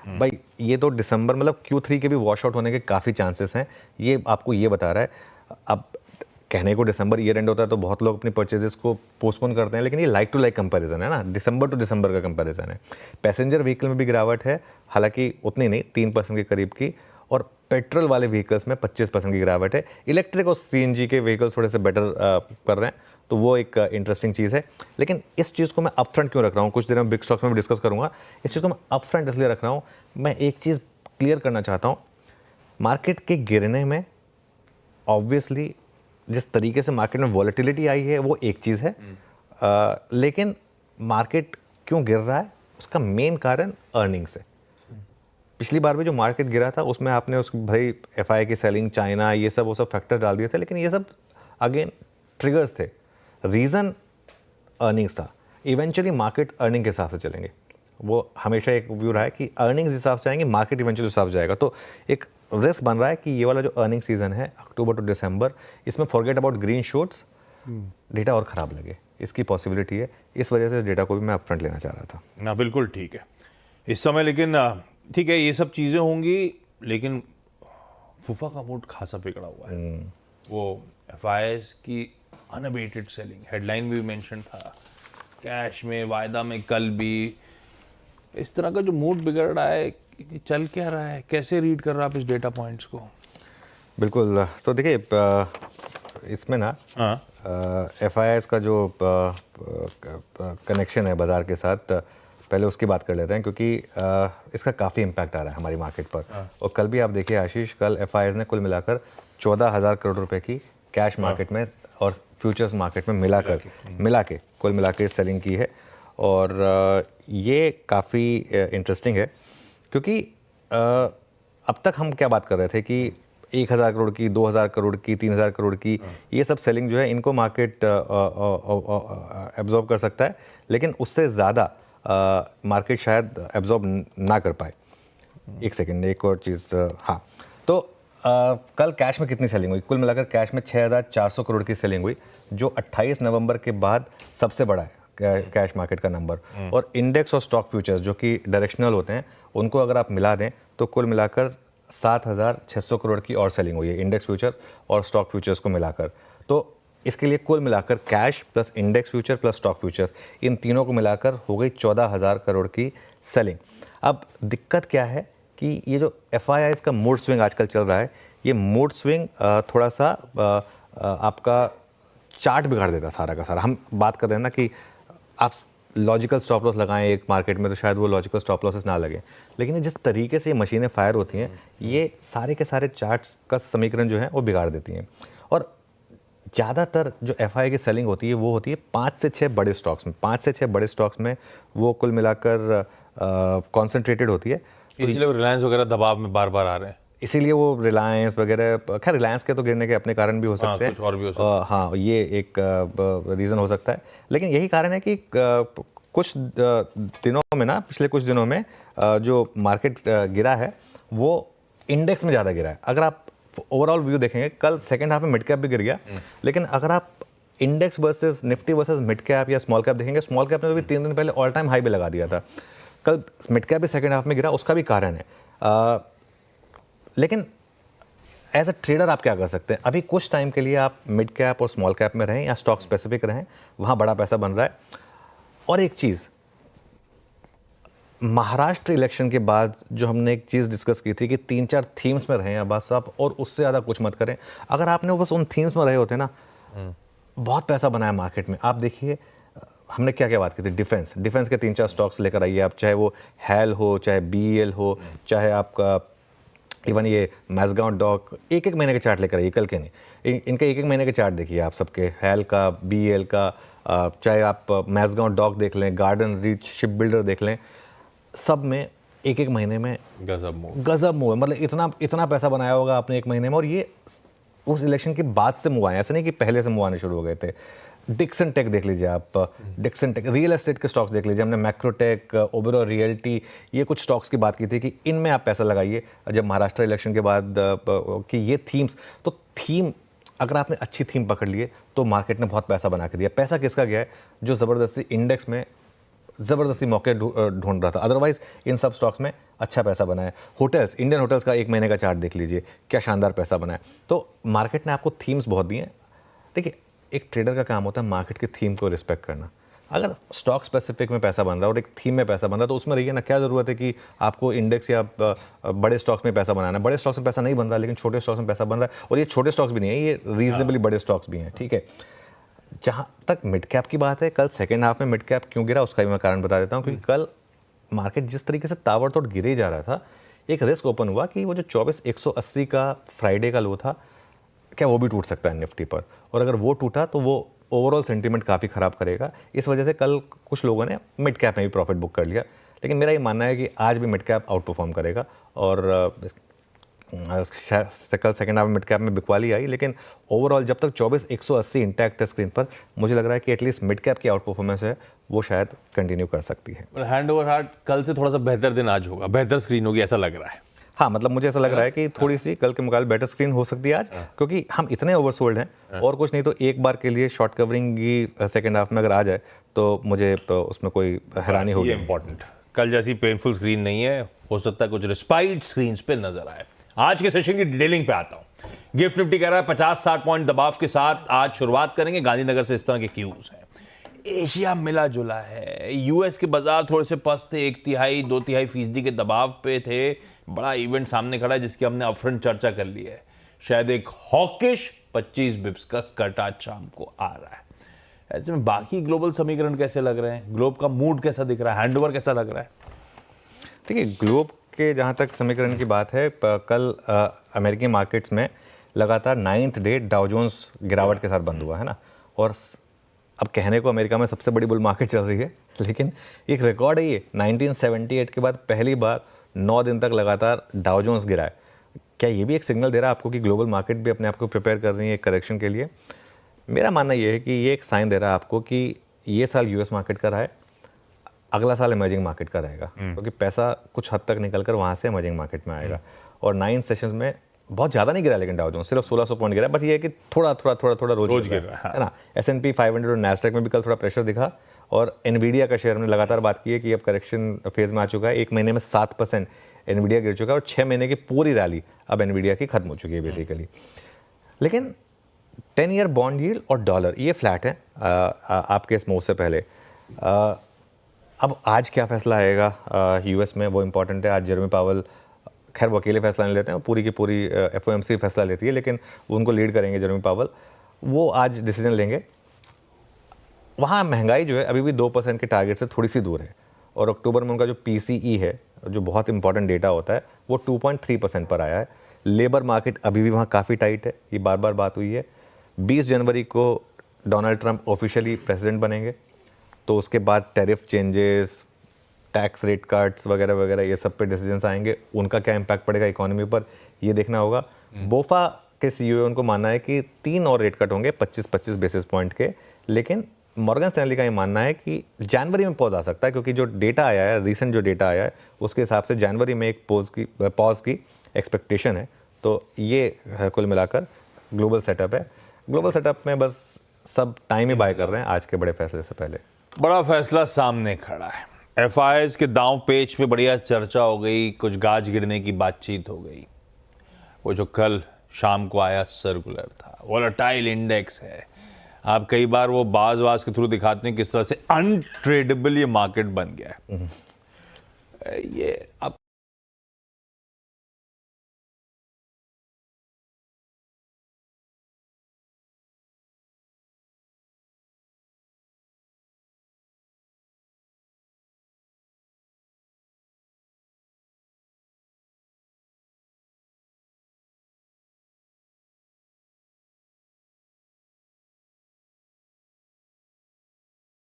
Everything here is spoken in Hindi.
भाई ये तो दिसंबर मतलब Q3 के भी वॉश आउट होने के काफ़ी चांसेस हैं, ये आपको ये बता रहा है। अब कहने को दिसंबर ईयर एंड होता है तो बहुत लोग अपनी परचेजेस को पोस्टपोन करते हैं, लेकिन ये लाइक टू लाइक कंपैरिजन है ना, दिसंबर टू दिसंबर का कंपैरिजन है। पैसेंजर व्हीकल में भी गिरावट है, हालांकि उतनी नहीं, 3% के करीब की, और पेट्रोल वाले व्हीकल्स में 25% की गिरावट है। इलेक्ट्रिक और CNG के व्हीकल्स थोड़े से बेटर कर रहे हैं, तो वो एक इंटरेस्टिंग चीज़ है। लेकिन इस चीज़ को मैं अपफ्रंट क्यों रख रहा हूँ, कुछ देर में बिग स्टॉक्स में भी डिस्कस करूँगा, इस चीज़ को मैं अपफ्रंट इसलिए रख रहा हूँ, मैं एक चीज़ क्लियर करना चाहता हूँ। मार्केट के गिरने में ऑब्वियसली जिस तरीके से मार्केट में वॉलेटिलिटी आई है वो एक चीज़ है, लेकिन मार्केट क्यों गिर रहा है उसका मेन कारण अर्निंग्स है। पिछली बार भी जो मार्केट गिरा था उसमें आपने उस भाई FI की सेलिंग, चाइना, ये सब वो सब फैक्टर डाल दिए थे, लेकिन ये सब अगेन ट्रिगर्स थे, रीज़न अर्निंग्स था। इवेंचुअली मार्केट अर्निंग के हिसाब से चलेंगे, वो हमेशा एक व्यू रहा है कि अर्निंग्स हिसाब से आएंगे, मार्केट इवेंचुअली हिसाब से जाएगा। तो एक रिस्क बन रहा है कि ये वाला जो अर्निंग सीजन है अक्टूबर टू दिसंबर, इसमें forget about green shoots, data और ख़राब लगे, इसकी पॉसिबिलिटी है। इस वजह से इस डेटा को भी मैं अपफ्रंट लेना चाह रहा था ना। बिल्कुल ठीक है इस समय, लेकिन ठीक है ये सब चीज़ें होंगी, लेकिन फूफा का मूड खासा बिगड़ा हुआ है। वो FIs की अनअबेटेड सेलिंग, हेडलाइन भी मेंशन था, कैश में, वायदा में कल भी, इस तरह का जो मूड बिगड़ रहा है, चल क्या रहा है, कैसे रीड कर रहा है आप इस डेटा पॉइंट्स को? बिल्कुल, तो देखिए इसमें ना FIs का जो कनेक्शन है बाज़ार के साथ, पहले उसकी बात कर लेते हैं, क्योंकि इसका काफ़ी इम्पैक्ट आ रहा है हमारी मार्केट पर। और कल भी आप देखिए आशीष, कल FIs ने कुल मिलाकर 14,000 करोड़ रुपए की कैश मार्केट में और फ्यूचर्स मार्केट में मिला के कुल मिला के सेलिंग की है। और ये काफ़ी इंटरेस्टिंग है, क्योंकि अब तक हम क्या बात कर रहे थे कि 1,000 करोड़ की, 2,000 करोड़ की, 3,000 करोड़ की, ये सब सेलिंग जो है इनको मार्केट एब्जॉर्ब कर सकता है, लेकिन उससे ज़्यादा मार्केट शायद एब्जॉर्ब ना कर पाए। एक सेकेंड, एक और चीज़, हाँ, तो कल कैश में कितनी सेलिंग हुई? कुल मिलाकर कैश में 6,400 करोड़ की सेलिंग हुई, जो 28 नवंबर के बाद सबसे बड़ा है कैश मार्केट का नंबर। और इंडेक्स और स्टॉक फ्यूचर्स जो कि डायरेक्शनल होते हैं, उनको अगर आप मिला दें तो कुल मिलाकर 7,600 करोड़ की और सेलिंग हुई है, इंडेक्स फ्यूचर और स्टॉक फ्यूचर्स को मिलाकर। तो इसके लिए कुल मिलाकर cash plus index future plus stock futures, इन तीनों को मिलाकर हो गई 14,000 करोड़ की सेलिंग। अब दिक्कत क्या है कि ये जो FIIs का मूड स्विंग आजकल चल रहा है, ये मूड स्विंग थोड़ा सा आपका चार्ट बिगाड़ देता सारा का सारा। हम बात कर रहे हैं ना कि आप लॉजिकल स्टॉप लॉस लगाएं एक मार्केट में, तो शायद वो लॉजिकल स्टॉप लॉसेस ना लगे, लेकिन जिस तरीके से ये मशीनें फायर होती हैं, ये सारे के सारे चार्ट्स का समीकरण जो है वो बिगाड़ देती हैं। और ज़्यादातर जो FI की सेलिंग होती है वो होती है 5 से 6 बड़े स्टॉक्स में, 5 से 6 बड़े स्टॉक्स में वो कुल मिलाकर कॉन्सेंट्रेटेड होती है। इसलिए रिलायंस वगैरह दबाव में बार बार आ रहे हैं, इसीलिए वो रिलायंस वगैरह, खैर रिलायंस के तो गिरने के अपने कारण भी हो सकते हैं, कुछ और भी हो सकता है। हाँ, ये एक रीज़न हो सकता है, लेकिन यही कारण है कि कुछ दिनों में ना, पिछले कुछ दिनों में जो मार्केट गिरा है वो इंडेक्स में ज़्यादा गिरा है। अगर आप ओवरऑल व्यू देखेंगे, कल सेकेंड हाफ में मिड कैप भी गिर गया, लेकिन अगर आप index versus Nifty versus mid cap या स्मॉल कैप देखेंगे, स्मॉल कैप ने तो भी 3 दिन पहले ऑल टाइम हाई भी लगा दिया था, कल मिड कैप भी सेकेंड हाफ में गिरा, उसका भी कारण है। लेकिन एज अ ट्रेडर आप क्या कर सकते हैं? अभी कुछ टाइम के लिए आप मिड कैप और स्मॉल कैप में रहें या स्टॉक स्पेसिफिक रहें, वहाँ बड़ा पैसा बन रहा है। और एक चीज़, महाराष्ट्र इलेक्शन के बाद जो हमने एक चीज़ डिस्कस की थी कि 3-4 थीम्स में रहें अब्बास साहब, और उससे ज़्यादा कुछ मत करें। अगर आपने बस उन थीम्स में रहे होते ना, बहुत पैसा बनाया मार्केट में। आप देखिए हमने क्या क्या बात की थी, डिफेंस के 3-4 स्टॉक्स लेकर आइए आप, चाहे वो हैल हो, चाहे BEL हो, चाहे आपका इवन ये मैज़गांव डॉक, एक महीने के चार्ट लेकर आइए, कल के नहीं, इनके एक महीने के चार्ट देखिए आप सबके, हैल का, BEL का, चाहे आप मैज़गांव डॉक देख लें, गार्डन रीच शिप बिल्डर देख लें, सब में एक महीने में गजब मूव है। मतलब इतना पैसा बनाया होगा आपने एक महीने में, और ये उस इलेक्शन के बाद से मूव आए, ऐसा नहीं कि पहले से मूव आने शुरू हो गए थे। डिक्सन टेक देख लीजिए आप, डिक्सन टेक, रियल एस्टेट के स्टॉक्स देख लीजिए, हमने मैक्रोटेक, ओबेरॉय रियल्टी, ये कुछ स्टॉक्स की बात की थी कि इनमें आप पैसा लगाइए जब महाराष्ट्र इलेक्शन के बाद कि ये थीम्स, तो थीम अगर आपने अच्छी थीम पकड़ लिए तो मार्केट ने बहुत पैसा बना के दिया। पैसा किसका गया है? जो ज़बरदस्ती इंडेक्स में ज़बरदस्ती मौके ढूंढ रहा था, अदरवाइज इन सब स्टॉक्स में अच्छा पैसा बना है। होटल्स, इंडियन होटल्स का 1 महीने का चार्ट देख लीजिए, क्या शानदार पैसा बना है। तो मार्केट ने आपको थीम्स बहुत दिए हैं। देखिए, एक ट्रेडर का काम होता है मार्केट की थीम को रिस्पेक्ट करना। अगर स्टॉक स्पेसिफिक में पैसा बन रहा है और एक थीम में पैसा बन रहा है तो उसमें रहिए ना, क्या ज़रूरत है कि आपको इंडेक्स या बड़े स्टॉक्स में पैसा बनाना है। बड़े स्टॉक्स में पैसा नहीं बन रहा, लेकिन छोटे स्टॉक्स में पैसा बन रहा है, और ये छोटे स्टॉक्स भी नहीं है, ये रीजनेबली बड़े स्टॉक्स भी हैं, ठीक है। जहाँ तक मिड कैप की बात है, कल सेकेंड हाफ में मिड कैप क्यों गिरा उसका भी मैं कारण बता देता हूँ, क्योंकि कल मार्केट जिस तरीके से ताबड़तोड़ गिरे ही जा रहा था, एक रिस्क ओपन हुआ कि वो जो 24,180 का फ्राइडे का लो था, क्या वो भी टूट सकता है निफ्टी पर, और अगर वो टूटा तो वो ओवरऑल सेंटीमेंट काफ़ी ख़राब करेगा। इस वजह से कल कुछ लोगों ने मिड कैप में भी प्रॉफिट बुक कर लिया, लेकिन मेरा ये मानना है कि आज भी मिड कैप आउट परफॉर्म करेगा, और कल सेकेंड हाफ में मिड कैप में बिकवाली आई, लेकिन ओवरऑल जब तक 24,180 इंटैक्ट है स्क्रीन पर, मुझे लग रहा है कि एटलीस्ट मिड कैप की आउट परफॉर्मेंस है वो शायद कंटिन्यू कर सकती है। हैंड ओवर हार्ट कल से थोड़ा सा बेहतर दिन आज होगा, बेहतर स्क्रीन होगी ऐसा लग रहा है। हाँ, मतलब मुझे ऐसा लग रहा है कि थोड़ी सी कल के मुकाबले बेटर स्क्रीन हो सकती है आज, क्योंकि हम इतने ओवरसोल्ड हैं, और कुछ नहीं तो एक बार के लिए शॉर्ट कवरिंग की सेकेंड हाफ में अगर आ जाए तो मुझे तो उसमें कोई हैरानी होगी। ये इंपॉर्टेंट, कल जैसी पेनफुल स्क्रीन नहीं है, हो सकता है कुछ रिस्पाइट स्क्रीन पे नजर आए। आज के सेशन की डिटेलिंग पे आता हूं। गिफ्ट निफ्टी कह रहा है 50-60 पॉइंट दबाव के साथ आज शुरुआत करेंगे, गांधीनगर से इस तरह के क्यूज हैं। एशिया मिला जुला है, यूएस के बाजार थोड़े से पस्त थे, 1/3 2/3% के दबाव पे थे। बड़ा इवेंट सामने खड़ा है जिसकी हमने अपफ्रंट चर्चा कर ली है। शायद एक हॉकिश 25 बिप्स का कट आज शाम को आ रहा है। ऐसे में बाकी ग्लोबल समीकरण कैसे लग रहे हैं, ग्लोब का मूड कैसा दिख रहा है, हैंडओवर कैसा लग रहा है? देखिए, ग्लोब के जहाँ तक समीकरण की बात है, कल अमेरिकी मार्केट्स में लगातार 9th डे डाउ जोन्स गिरावट के साथ बंद हुआ है ना, और अब कहने को अमेरिका में सबसे बड़ी बुल मार्केट चल रही है, लेकिन एक रिकॉर्ड है ये, 1978 के बाद पहली बार 9 दिन तक लगातार डाउ जोन्स गिरा है। क्या ये भी एक सिग्नल दे रहा है आपको कि ग्लोबल मार्केट भी अपने आप को प्रिपेयर कर रही है एक करेक्शन के लिए? मेरा मानना ये है कि ये एक साइन दे रहा है आपको कि ये साल यूएस मार्केट का रहा है, अगला साल इमर्जिंग मार्केट का रहेगा, क्योंकि पैसा कुछ हद तक निकल कर वहाँ से इमर्जिंग मार्केट में आएगा। और 9 सेशन में बहुत ज़्यादा नहीं गिरा, लेकिन डाउ जोन्स सिर्फ 1600 पॉइंट गिरा, बस ये है कि थोड़ा रोज गिर रहा है ना। S&P 500 और नैस्डैक में भी कल थोड़ा प्रेशर दिखा, और एनवीडिया का शेयर हमने लगातार बात की है कि अब करेक्शन फेज में आ चुका है। 1 महीने में 7% एनवीडिया गिर चुका है, और 6 महीने की पूरी रैली अब एनवीडिया की खत्म हो चुकी है बेसिकली। लेकिन 10 ईयर बॉन्ड यील्ड और डॉलर ये फ्लैट है आपके इस मूव से पहले। अब आज क्या फैसला आएगा यूएस में, वो इंपॉर्टेंट है। आज जेरेमी पावल, खैर वो अकेले फैसला नहीं लेते हैं, पूरी की पूरी FOMC फैसला लेती है, लेकिन उनको लीड करेंगे जेरेमी पावल, वो आज डिसीजन लेंगे। वहाँ महंगाई जो है अभी भी 2% के टारगेट से थोड़ी सी दूर है, और अक्टूबर में उनका जो PCE है, जो बहुत इंपॉर्टेंट डेटा होता है, वो 2.3% पर आया है। लेबर मार्केट अभी भी वहाँ काफ़ी टाइट है, ये बार बार बात हुई है। 20 जनवरी को डोनाल्ड ट्रंप ऑफिशियली प्रेसिडेंट बनेंगे, तो उसके बाद tariff changes, tax rate cuts वगैरह वगैरह ये सब पे डिसीजंस आएंगे। उनका क्या इम्पैक्ट पड़ेगा इकोनॉमी पर, ये देखना होगा। बोफा के CEO उनको मानना है कि 3 और रेट कट होंगे 25-25 बेसिस पॉइंट के, लेकिन मॉर्गन स्टैनली का ये मानना है कि जनवरी में पॉज आ सकता है, क्योंकि जो डेटा आया है, रिसेंट जो डेटा आया है, उसके हिसाब से जनवरी में एक पॉज की एक्सपेक्टेशन है। तो ये कुल मिलाकर ग्लोबल सेटअप है। ग्लोबल सेटअप में बस सब टाइम ही बाय कर रहे हैं आज के बड़े फैसले से पहले। बड़ा फैसला सामने खड़ा है। FIs के दांव पेच पे बढ़िया चर्चा हो गई, कुछ गाज गिरने की बातचीत हो गई। वो जो कल शाम को आया सर्कुलर था, वोलेटाइल इंडेक्स है। आप कई बार वो बाज के थ्रू दिखाते हैं किस तरह से अनट्रेडेबल ये मार्केट बन गया है। ये अब